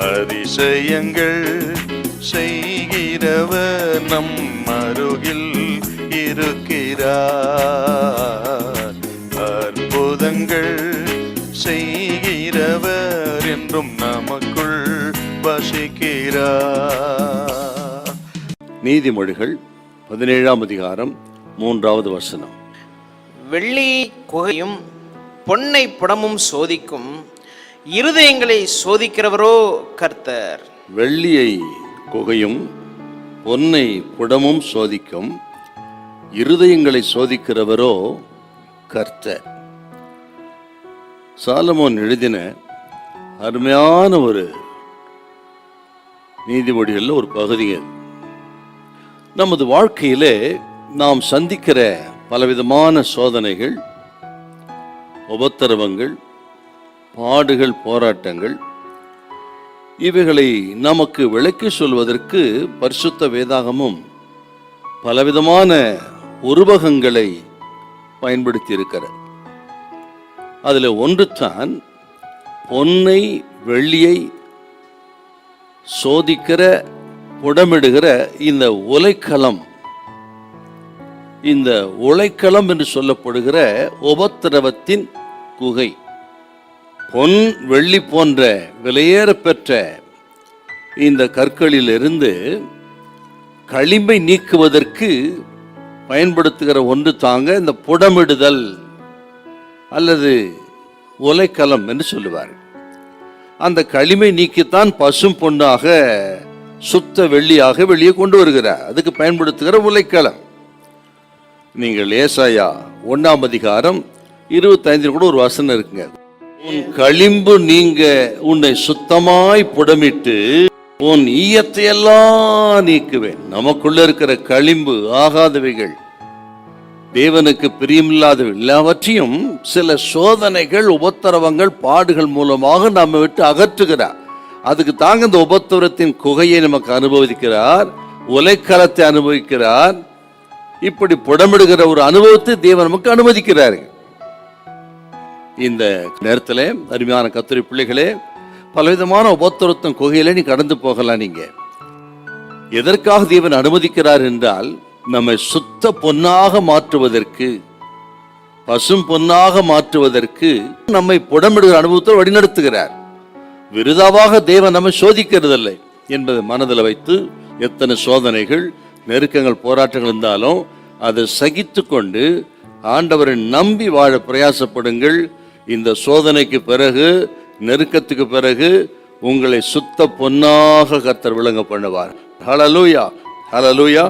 அதிசயங்கள் செய்கிறவர் நம் அருகில் இருக்கிறார். அற்புதங்கள் செய்கிறவர் என்றும் நமக்குள் வசிக்கிறார். நீதிமொழிகள் 17ஆம் அதிகாரம் 3வது வசனம். வெள்ளி குகையும் பொன்னை புடமும் சோதிக்கும், இருதயங்களை சோதிக்கிறவரோ கர்த்தர். வெள்ளியை குகையும் பொன்னை புடமும் சோதிக்கும், இருதயங்களை சோதிக்கிறவரோ கர்த்தர். சாலமோன் எழுதின அருமையான ஒரு நீதிமொழிகளில் ஒரு பகுதி. நமது வாழ்க்கையிலே நாம் சந்திக்கிற பலவிதமான சோதனைகள், உபத்திரவங்கள், பாடுகள், போராட்டங்கள், இவைகளை நமக்கு விளக்கி சொல்வதற்கு பரிசுத்த வேதாகமும் பலவிதமான உருவகங்களை பயன்படுத்தி இருக்கிறது. அதில் ஒன்று தான் பொன்னை வெள்ளியை சோதிக்கிற புடமிடுகிற இந்த உலைக்களம். இந்த உலைக்களம் என்று சொல்லப்படுகிற உபத்திரவத்தின் குகை. பொன் வெள்ளி போன்ற விலையேற பெற்ற இந்த கற்களிலிருந்து களிம்பை நீக்குவதற்கு பயன்படுத்துகிற ஒன்று தாங்க இந்த புடமிடுதல் அல்லது உலைக்களம் என்று சொல்லுவார். அந்த களிமை நீக்கித்தான் பசும் பொன்னாக சுத்த வெள்ளியாக வெளியே கொண்டு வருகிறார். அதுக்கு பயன்படுத்துகிற உலைக்களம். நீங்கள் ஏசாயா 1ஆம் அதிகாரம் 25 கூட ஒரு வசனம் இருக்குங்க. உன் களிம்பு நீங்க உன்னை சுத்தமாய் புடமிட்டு உன் ஈயத்தையெல்லாம் நீக்குவேன். நமக்குள்ள இருக்கிற களிம்பு, ஆகாதவைகள், தேவனுக்கு பிரியமில்லாதவை எல்லாவற்றையும் சில சோதனைகள், உபத்திரவங்கள், பாடுகள் மூலமாக நம்ம விட்டு அகற்றுகிறார். அதுக்கு தாங்க இந்த உபத்திரத்தின் குகையை நமக்கு அனுபவிக்கிறார், உலைக்களத்தை அனுபவிக்கிறார். இப்படி புடமிடுகிற ஒரு அனுபவத்தை தேவன் நமக்கு அனுமதிக்கிறார். இந்த நேரத்தில் அருமையான கர்த்தருடைய பிள்ளைகளே, பலவிதமான உபத்திரத்தின் குகையில நீ கடந்து போகலாம். நீங்க எதற்காக தேவன் அனுமதிக்கிறார் என்றால், நம்மை சுத்த பொன்னாக மாற்றுவதற்கு, பசும் பொன்னாக மாற்றுவதற்கு நம்மை புடமிடுகிற அனுபவத்தை வழிநடத்துகிறார். விருதாவாக தேவன் நம்மை சோதிக்கிறதில்லை என்பதை மனதில் வைத்து, எத்தனை சோதனைகள், நெருக்கங்கள், போராட்டங்கள் இருந்தாலும் அதை சகித்து கொண்டு ஆண்டவரை நம்பி வாழ பிரயாசப்படுங்கள். இந்த சோதனைக்கு பிறகு, நெருக்கத்துக்கு பிறகு உங்களை சுத்த பொன்னாக கர்த்தர் விளங்க பண்ணுவார். ஹல்லேலூயா, ஹல்லேலூயா.